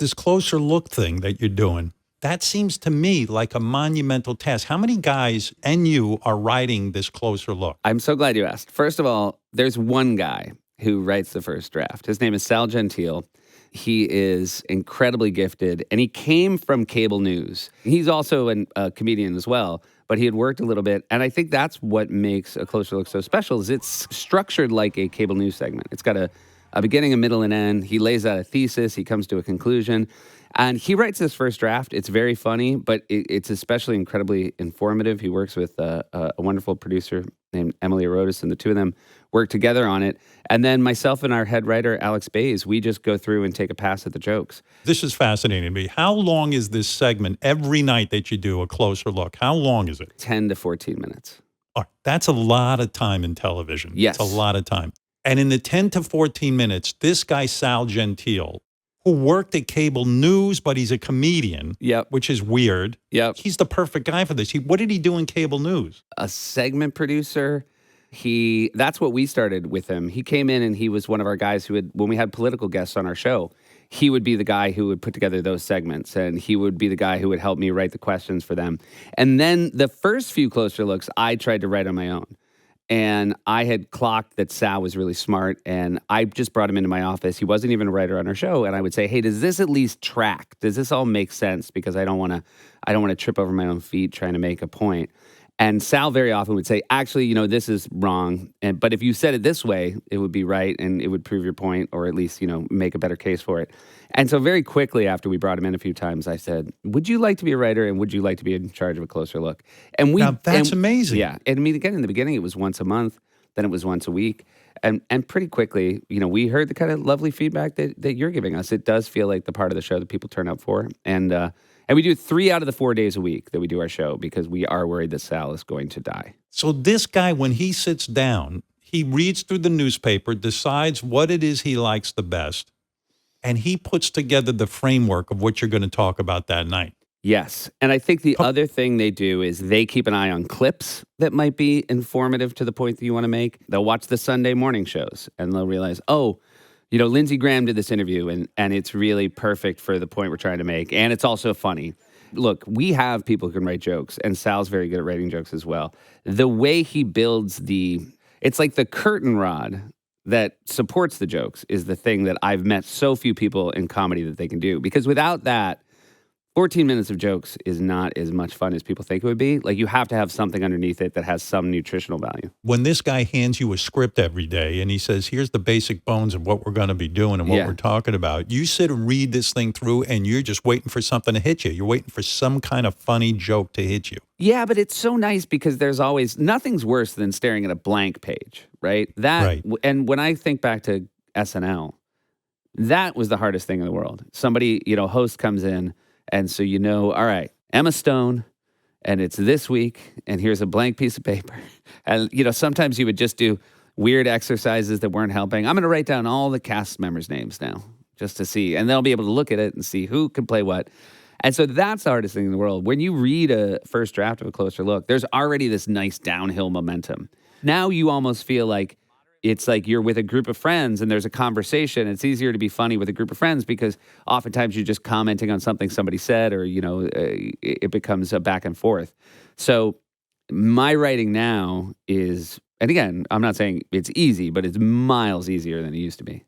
this closer look thing that you're doing, that seems to me like a monumental task. How many guys and you are writing this closer look? I'm so glad you asked. First of all, there's one guy who writes the first draft. His name is Sal Gentile. He is incredibly gifted, and he came from cable news. He's also a comedian as well, but he had worked a little bit, and I think that's what makes A Closer Look so special is it's structured like a cable news segment. It's got a beginning, a middle, and end. He lays out a thesis. He comes to a conclusion, and he writes this first draft. It's very funny, but it's especially incredibly informative. He works with a wonderful producer named Emily Arotis, and the two of them work together on it. And then myself and our head writer, Alex Bays, we just go through and take a pass at the jokes. This is fascinating to me. How long is this segment every night that you do A Closer Look? How long is it? 10 to 14 minutes. All right, that's a lot of time in television. Yes. It's a lot of time. And in the 10 to 14 minutes, this guy, Sal Gentile, who worked at cable news, but he's a comedian, which is weird. He's the perfect guy for this. What did he do in cable news? A segment producer. That's what we started with him. He came in and he was one of our guys who when we had political guests on our show, he would be the guy who would put together those segments, and he would be the guy who would help me write the questions for them. And then the first few Closer Looks, I tried to write on my own. And I had clocked that Sal was really smart, and I just brought him into my office. He wasn't even a writer on our show, and I would say, "Hey, does this at least track? Does this all make sense? Because I don't want to trip over my own feet trying to make a point." And Sal very often would say, "Actually, this is wrong. But if you said it this way, it would be right, and it would prove your point, or at least make a better case for it." And so very quickly after we brought him in a few times, I said, "Would you like to be a writer, and would you like to be in charge of A Closer Look?" And now, that's amazing. Yeah. And I mean, again, in the beginning, it was once a month. Then it was once a week. And pretty quickly, we heard the kind of lovely feedback that you're giving us. It does feel like the part of the show that people turn up for. And we do 3 out of the 4 days a week that we do our show because we are worried that Sal is going to die. So this guy, when he sits down, he reads through the newspaper, decides what it is he likes the best, and he puts together the framework of what you're going to talk about that night. Yes. And I think the other thing they do is they keep an eye on clips that might be informative to the point that you want to make. They'll watch the Sunday morning shows and they'll realize, Lindsey Graham did this interview and it's really perfect for the point we're trying to make. And it's also funny. Look, we have people who can write jokes, and Sal's very good at writing jokes as well. The way he builds it's like the curtain rod that supports the jokes is the thing that I've met so few people in comedy that they can do. Because without that, 14 minutes of jokes is not as much fun as people think it would be. Like, you have to have something underneath it that has some nutritional value. When this guy hands you a script every day and he says, here's the basic bones of what we're going to be doing and what we're talking about, you sit and read this thing through and you're just waiting for something to hit you. You're waiting for some kind of funny joke to hit you. Yeah, but it's so nice because there's always, nothing's worse than staring at a blank page, right? Right. And when I think back to SNL, that was the hardest thing in the world. Somebody, host comes in, and so all right, Emma Stone, and it's this week, and here's a blank piece of paper. And, sometimes you would just do weird exercises that weren't helping. I'm going to write down all the cast members' names now, just to see. And they'll be able to look at it and see who can play what. And so that's the hardest thing in the world. When you read a first draft of A Closer Look, there's already this nice downhill momentum. Now you almost feel like it's like you're with a group of friends and there's a conversation. It's easier to be funny with a group of friends because oftentimes you're just commenting on something somebody said or, it becomes a back and forth. So my writing now is, and again, I'm not saying it's easy, but it's miles easier than it used to be.